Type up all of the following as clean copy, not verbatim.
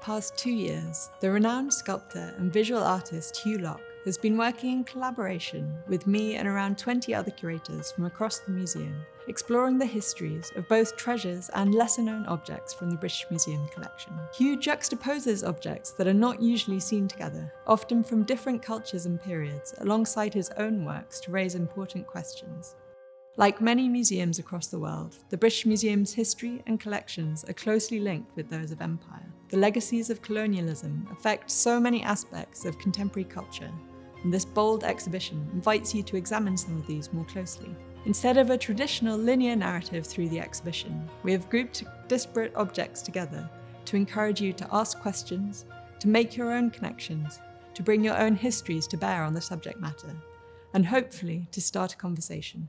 past 2 years, the renowned sculptor and visual artist Hew Locke has been working in collaboration with me and around 20 other curators from across the museum, exploring the histories of both treasures and lesser-known objects from the British Museum collection. Hew juxtaposes objects that are not usually seen together, often from different cultures and periods, alongside his own works to raise important questions. Like many museums across the world, the British Museum's history and collections are closely linked with those of empire. The legacies of colonialism affect so many aspects of contemporary culture, and this bold exhibition invites you to examine some of these more closely. Instead of a traditional linear narrative through the exhibition, we have grouped disparate objects together to encourage you to ask questions, to make your own connections, to bring your own histories to bear on the subject matter, and hopefully to start a conversation.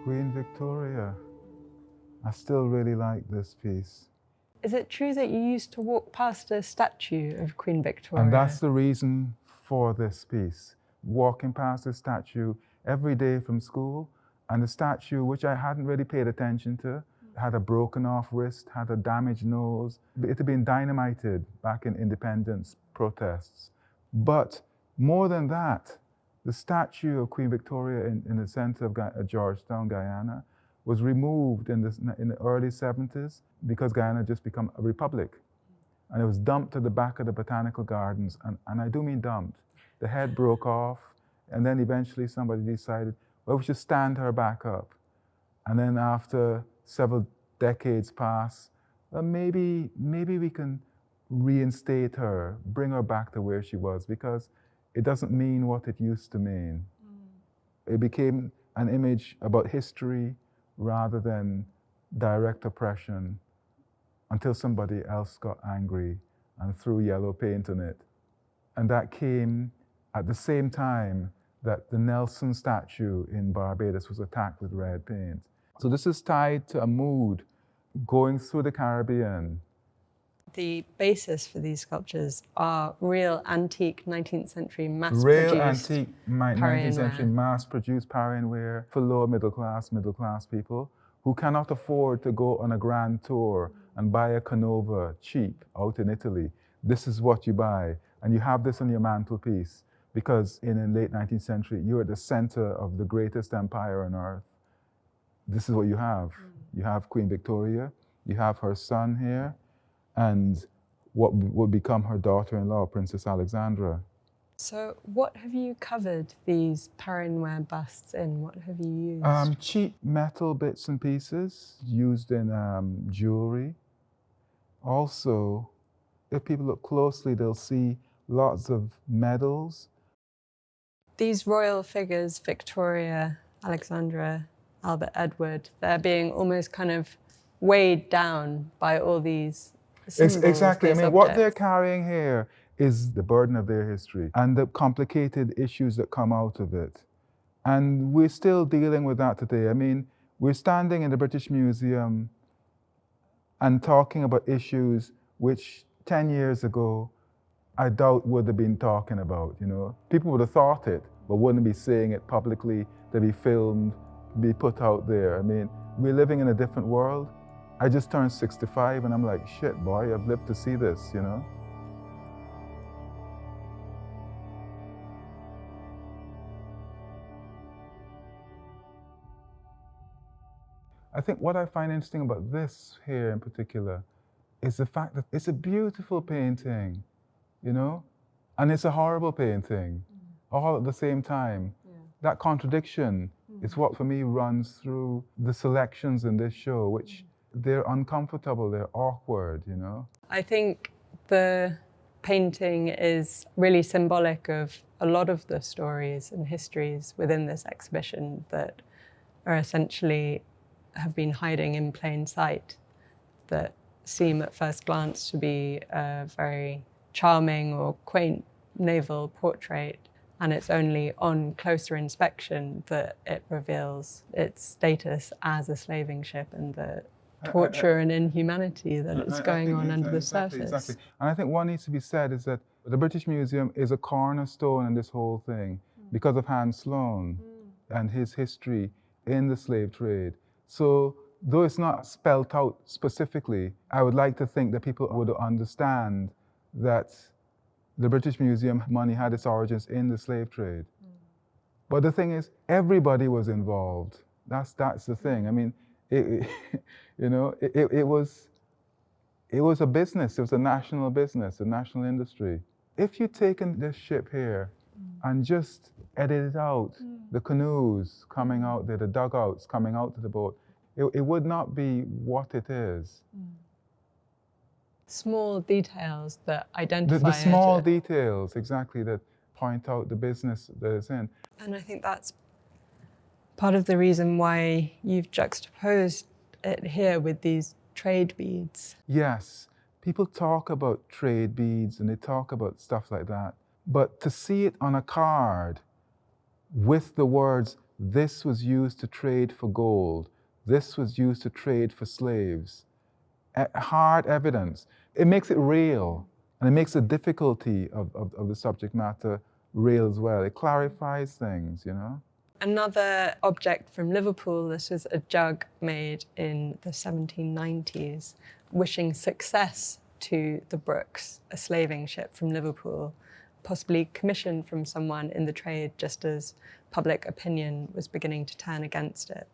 Queen Victoria. I still really like this piece. Is it true that you used to walk past a statue of Queen Victoria? And that's the reason for this piece. Walking past the statue every day from school, and the statue, which I hadn't really paid attention to, had a broken off wrist, had a damaged nose. It had been dynamited back in independence protests. But more than that, the statue of Queen Victoria in the center of Georgetown, Guyana, was removed in the early 70s because Guyana had just become a republic. And it was dumped to the back of the botanical gardens, and I do mean dumped. The head broke off, and then eventually somebody decided, well, we should stand her back up. And then after several decades pass, well, maybe we can reinstate her, bring her back to where she was, because it doesn't mean what it used to mean. It became an image about history rather than direct oppression until somebody else got angry and threw yellow paint on it. And that came at the same time that the Nelson statue in Barbados was attacked with red paint. So this is tied to a mood going through the Caribbean. The basis for these sculptures are real antique 19th century mass-produced Real antique 19th century ware. mass-produced Parian ware for lower middle class people who cannot afford to go on a grand tour and buy a Canova cheap out in Italy. This is what you buy, and you have this on your mantelpiece because in the late 19th century, you're at the center of the greatest empire on earth. This is what you have. You have Queen Victoria, you have her son here, and what would become her daughter-in-law, Princess Alexandra. So what have you covered these Parian ware busts in? What have you used? Cheap metal bits and pieces used in jewelry. Also, if people look closely, they'll see lots of medals. These royal figures, Victoria, Alexandra, Albert Edward, they're being almost kind of weighed down by all these symbols. Exactly. I mean, objects. what they're carrying here is the burden of their history and the complicated issues that come out of it. And we're still dealing with that today. I mean, we're standing in the British Museum and talking about issues which 10 years ago, I doubt would have been talking about, you know. People would have thought it, but wouldn't be saying it publicly, to be filmed, be put out there. I mean, we're living in a different world. I just turned 65 and I'm like, shit, boy, I've lived to see this, you know? I think what I find interesting about this here in particular is the fact that it's a beautiful painting, you know? And it's a horrible painting, all at the same time. Yeah. That contradiction is what for me runs through the selections in this show, which they're uncomfortable, they're awkward, you know? I think the painting is really symbolic of a lot of the stories and histories within this exhibition that are essentially have been hiding in plain sight, that seem at first glance to be a very charming or quaint naval portrait, and it's only on closer inspection that it reveals its status as a slaving ship and the torture and inhumanity that is going on under the surface. Exactly. And I think what needs to be said is that the British Museum is a cornerstone in this whole thing. because of Hans Sloane and his history in the slave trade. So though it's not spelt out specifically, I would like to think that people would understand that the British Museum money had its origins in the slave trade. But the thing is, everybody was involved. That's the thing. I mean, it was a business. It was a national business, a national industry. If you'd taken this ship here and just edited out the canoes coming out there, the dugouts coming out to the boat, it would not be what it is. Small details that identify the small details, exactly, that point out the business that it's in. And I think that's part of the reason why you've juxtaposed it here with these trade beads. Yes, people talk about trade beads and they talk about stuff like that, but to see it on a card with the words, this was used to trade for gold, this was used to trade for slaves, hard evidence, it makes it real, and it makes the difficulty of the subject matter real as well. It clarifies things, you know? Another object from Liverpool, this was a jug made in the 1790s, wishing success to the Brooks, a slaving ship from Liverpool, possibly commissioned from someone in the trade just as public opinion was beginning to turn against it.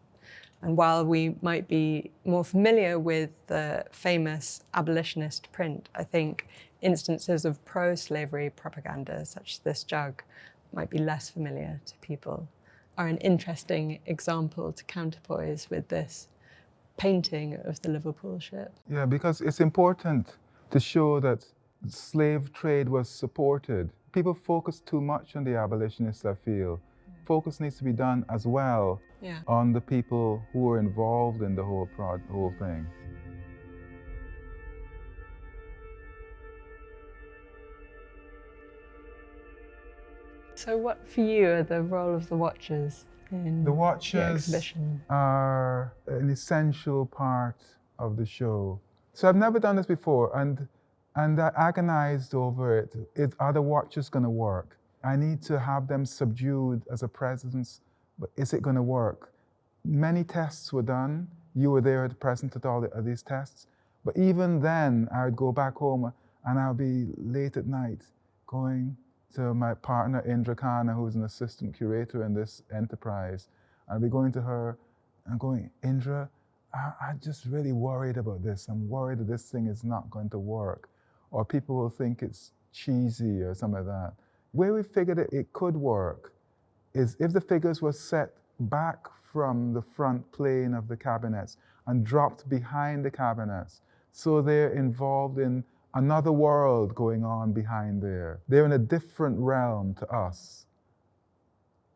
And while we might be more familiar with the famous abolitionist print, I think instances of pro-slavery propaganda, such as this jug, might be less familiar to people, are an interesting example to counterpoise with this painting of the Liverpool ship. Yeah, because it's important to show that slave trade was supported. People focus too much on the abolitionists, I feel. Focus needs to be done as well on the people who were involved in the whole thing. So what, for you, are the role of the watches in the exhibition? Are an essential part of the show. So I've never done this before, and I agonized over it. Are the watches going to work? I need to have them subdued as a presence, but is it going to work? Many tests were done. You were there present at all of these tests. But even then, I would go back home and I'll be late at night going to my partner, Indra Khanna, who's an assistant curator in this enterprise. I'll be going to her and going, Indra, I'm just really worried about this. I'm worried that this thing is not going to work. Or people will think it's cheesy or something like that. Where we figured it could work is if the figures were set back from the front plane of the cabinets and dropped behind the cabinets. So they're involved in another world going on behind there. They're in a different realm to us.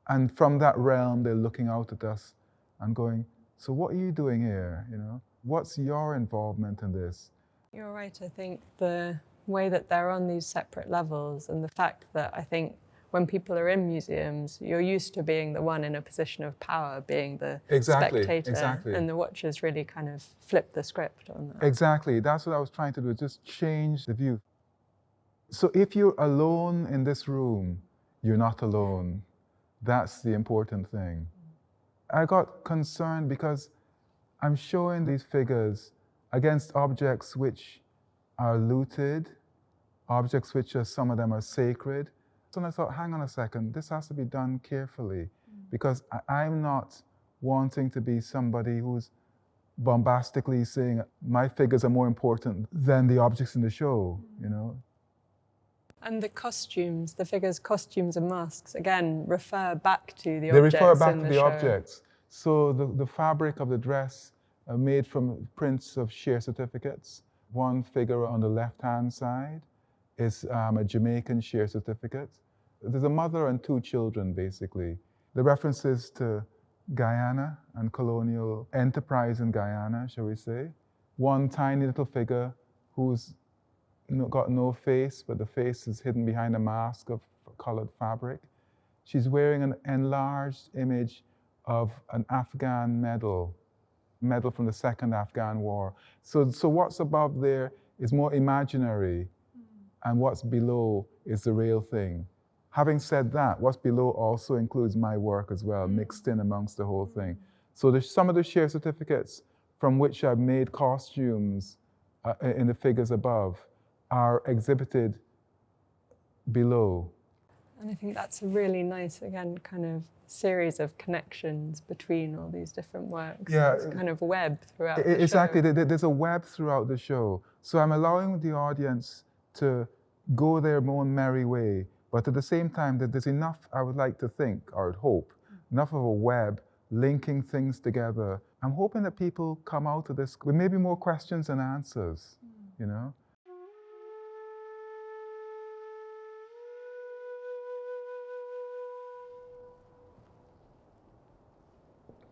And from that realm, they're looking out at us and going, so what are you doing here? You know, what's your involvement in this? You're right. I think the way that they're on these separate levels and the fact that I think when people are in museums, you're used to being the one in a position of power, being the spectator. Exactly. And the watches really kind of flip the script on that. Exactly. That's what I was trying to do, just change the view. So if you're alone in this room, you're not alone. That's the important thing. I got concerned because I'm showing these figures against objects which are looted, objects which some of them are sacred. So I thought, hang on a second, this has to be done carefully because I'm not wanting to be somebody who's bombastically saying my figures are more important than the objects in the show, you know. And the costumes, the figures' costumes and masks, again, refer back to the objects. They refer back in to the show. objects. So the fabric of the dress are made from prints of share certificates. One figure on the left-hand side is a Jamaican share certificate. There's a mother and two children, basically. The references to Guyana and colonial enterprise in Guyana, shall we say. One tiny little figure who's got no face, but the face is hidden behind a mask of colored fabric. She's wearing an enlarged image of an Afghan medal from the Second Afghan War. So what's above there is more imaginary, and what's below is the real thing. Having said that, what's below also includes my work as well, mixed in amongst the whole thing. So there's some of the share certificates from which I've made costumes in the figures above are exhibited below. And I think that's a really nice, again, kind of series of connections between all these different works. Yeah, it's kind of web throughout the exactly. show. There's a web throughout the show. So I'm allowing the audience to go their own merry way, but at the same time, that there's enough, I would like to think, or would hope, enough of a web linking things together. I'm hoping that people come out of this with maybe more questions than answers, you know?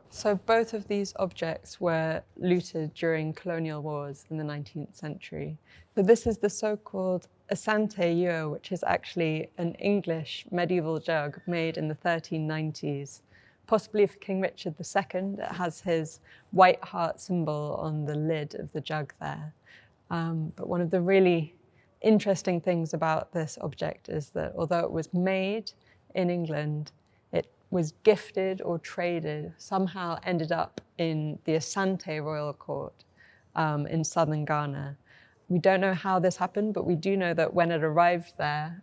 So both of these objects were looted during colonial wars in the 19th century. So this is the so-called Asante Jug, which is actually an English medieval jug made in the 1390s, possibly for King Richard II. It has his white heart symbol on the lid of the jug there. But one of the really interesting things about this object is that although it was made in England, it was gifted or traded, somehow ended up in the Asante royal court in southern Ghana. We don't know how this happened, but we do know that when it arrived there,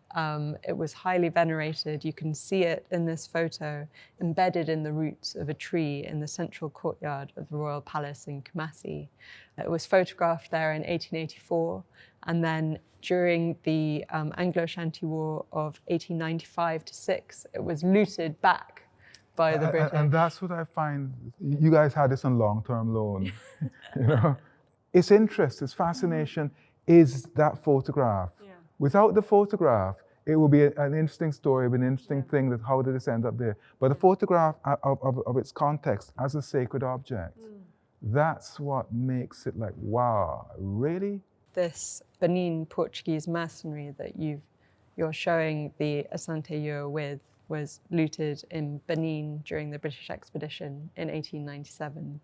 it was highly venerated. You can see it in this photo, embedded in the roots of a tree in the central courtyard of the royal palace in Kumasi. It was photographed there in 1884, and then during the Anglo-Ashanti War of 1895 to 6, it was looted back by the British. And that's what I find, you guys had this on long-term loan, you know? Its interest, its fascination is that photograph. Yeah. Without the photograph, it will be an interesting story, an interesting thing that how did this end up there. But the photograph of its context as a sacred object, that's what makes it like, wow, really? This Benin Portuguese mercenary that you're showing the Asante Jug with was looted in Benin during the British expedition in 1897.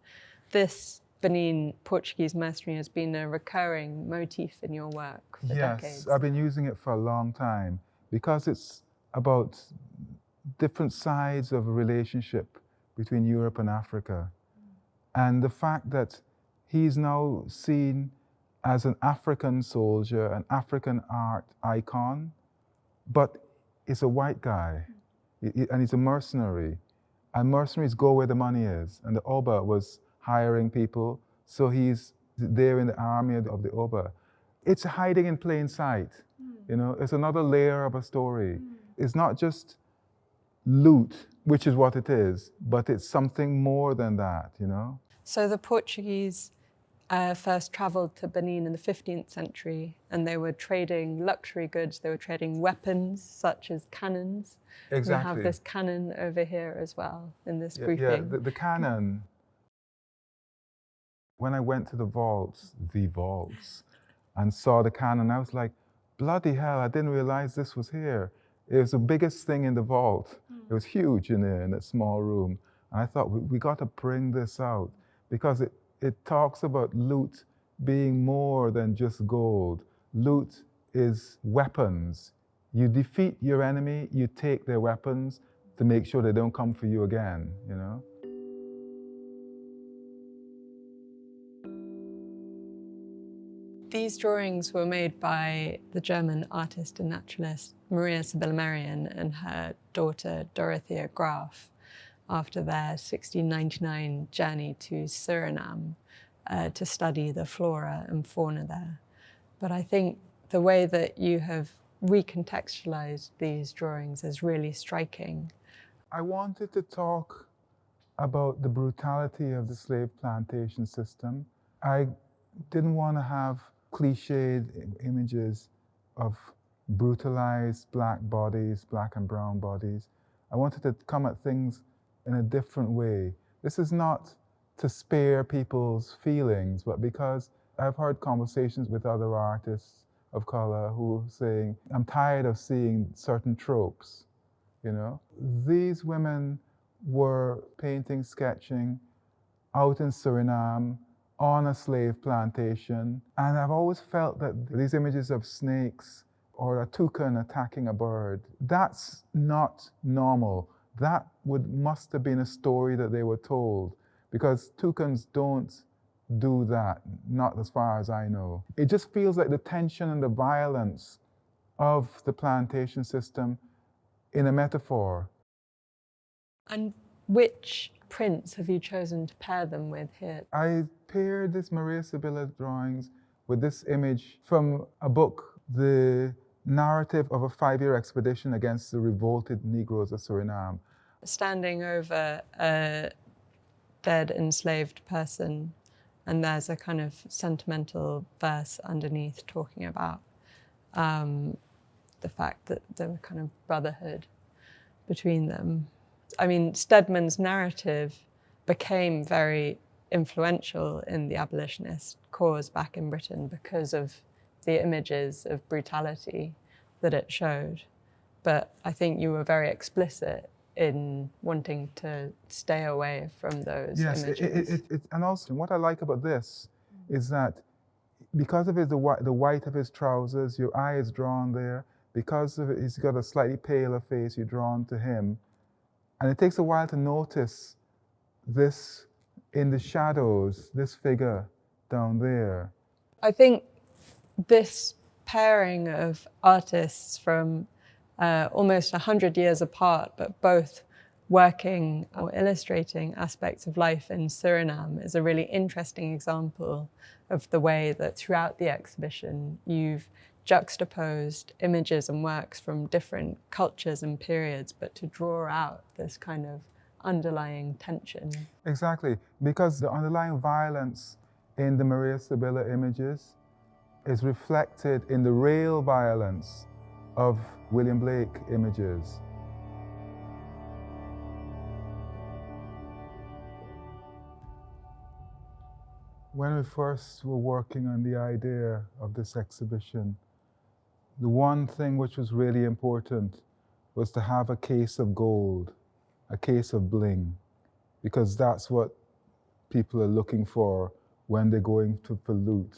This Benin Portuguese mercenary has been a recurring motif in your work for decades. Yes, I've been using it for a long time because it's about different sides of a relationship between Europe and Africa. And the fact that he's now seen as an African soldier, an African art icon, but he's a white guy, and he's a mercenary. And mercenaries go where the money is. And the Oba was hiring people, so he's there in the army of the Oba. It's hiding in plain sight. You know, it's another layer of a story. It's not just loot, which is what it is, but it's something more than that, you know? So the Portuguese first traveled to Benin in the 15th century, and they were trading luxury goods. They were trading weapons, such as cannons. Exactly. We have this cannon over here as well, in this grouping. Yeah, the cannon. When I went to the vaults, and saw the cannon, I was like, bloody hell, I didn't realize this was here. It was the biggest thing in the vault. It was huge in there, in that small room. And I thought, we got to bring this out, because it talks about loot being more than just gold. Loot is weapons. You defeat your enemy, you take their weapons to make sure they don't come for you again, you know? These drawings were made by the German artist and naturalist Sibylla Merian and her daughter Dorothea Graff after their 1699 journey to Suriname to study the flora and fauna there. But I think the way that you have recontextualized these drawings is really striking. I wanted to talk about the brutality of the slave plantation system. I didn't want to have cliched images of brutalized black bodies, black and brown bodies. I wanted to come at things in a different way. This is not to spare people's feelings, but because I've heard conversations with other artists of color who are saying, I'm tired of seeing certain tropes, you know? These women were painting, sketching out in Suriname on a slave plantation. And I've always felt that these images of snakes or a toucan attacking a bird. That's not normal. That must have been a story that they were told, because toucans don't do that, not as far as I know. It just feels like the tension and the violence of the plantation system in a metaphor. And which prints have you chosen to pair them with here? I paired this Maria Sibylla drawings with this image from a book, The Narrative of a 5-Year Expedition Against the Revolted Negroes of Suriname. Standing over a dead enslaved person, and there's a kind of sentimental verse underneath talking about the fact that there were kind of brotherhood between them. I mean, Stedman's narrative became very influential in the abolitionist cause back in Britain because of the images of brutality that it showed. But I think you were very explicit in wanting to stay away from those images. And also what I like about this is that because of the white of his trousers, your eye is drawn there. Because of it, he's got a slightly paler face, you're drawn to him. And it takes a while to notice this in the shadows, this figure down there. I think this pairing of artists from almost 100 years apart, but both working or illustrating aspects of life in Suriname is a really interesting example of the way that throughout the exhibition you've juxtaposed images and works from different cultures and periods, but to draw out this kind of underlying tension. Exactly, because the underlying violence in the Maria Sibylla images is reflected in the real violence of William Blake images. When we first were working on the idea of this exhibition, the one thing which was really important was to have a case of gold, a case of bling, because that's what people are looking for when they're going to pollute.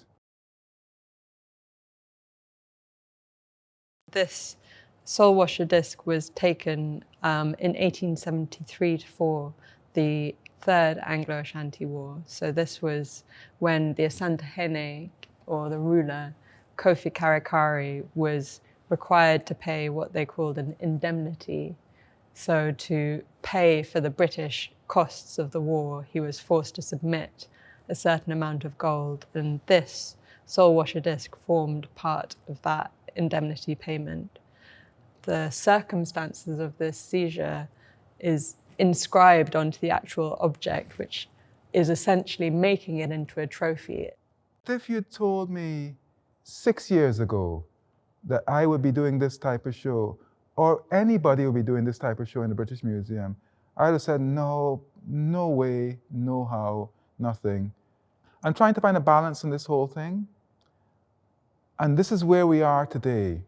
This soul washer disc was taken in 1873 for the Third Anglo-Ashanti War. So this was when the Asante, or the ruler, Kofi Karikari, was required to pay what they called an indemnity. So to pay for the British costs of the war, he was forced to submit a certain amount of gold, and this soul washer disc formed part of that indemnity payment. The circumstances of this seizure is inscribed onto the actual object, which is essentially making it into a trophy. If you told me 6 years ago that I would be doing this type of show, or anybody would be doing this type of show in the British Museum, I would have said, no, no way, no how, nothing. I'm trying to find a balance in this whole thing. And this is where we are today.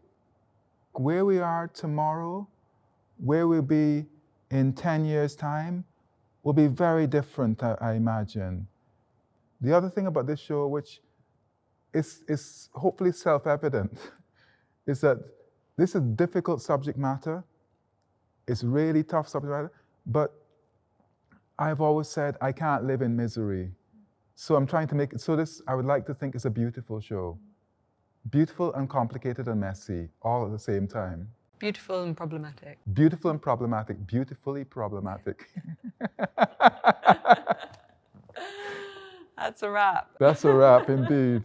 Where we are tomorrow, where we'll be in 10 years' time, will be very different, I imagine. The other thing about this show, which is hopefully self-evident, is that this is difficult subject matter. It's really tough subject matter, but I've always said I can't live in misery. So I'm trying to make it, so this, I would like to think, is a beautiful show. Beautiful and complicated and messy, all at the same time. Beautiful and problematic. Beautiful and problematic, beautifully problematic. That's a wrap. That's a wrap indeed.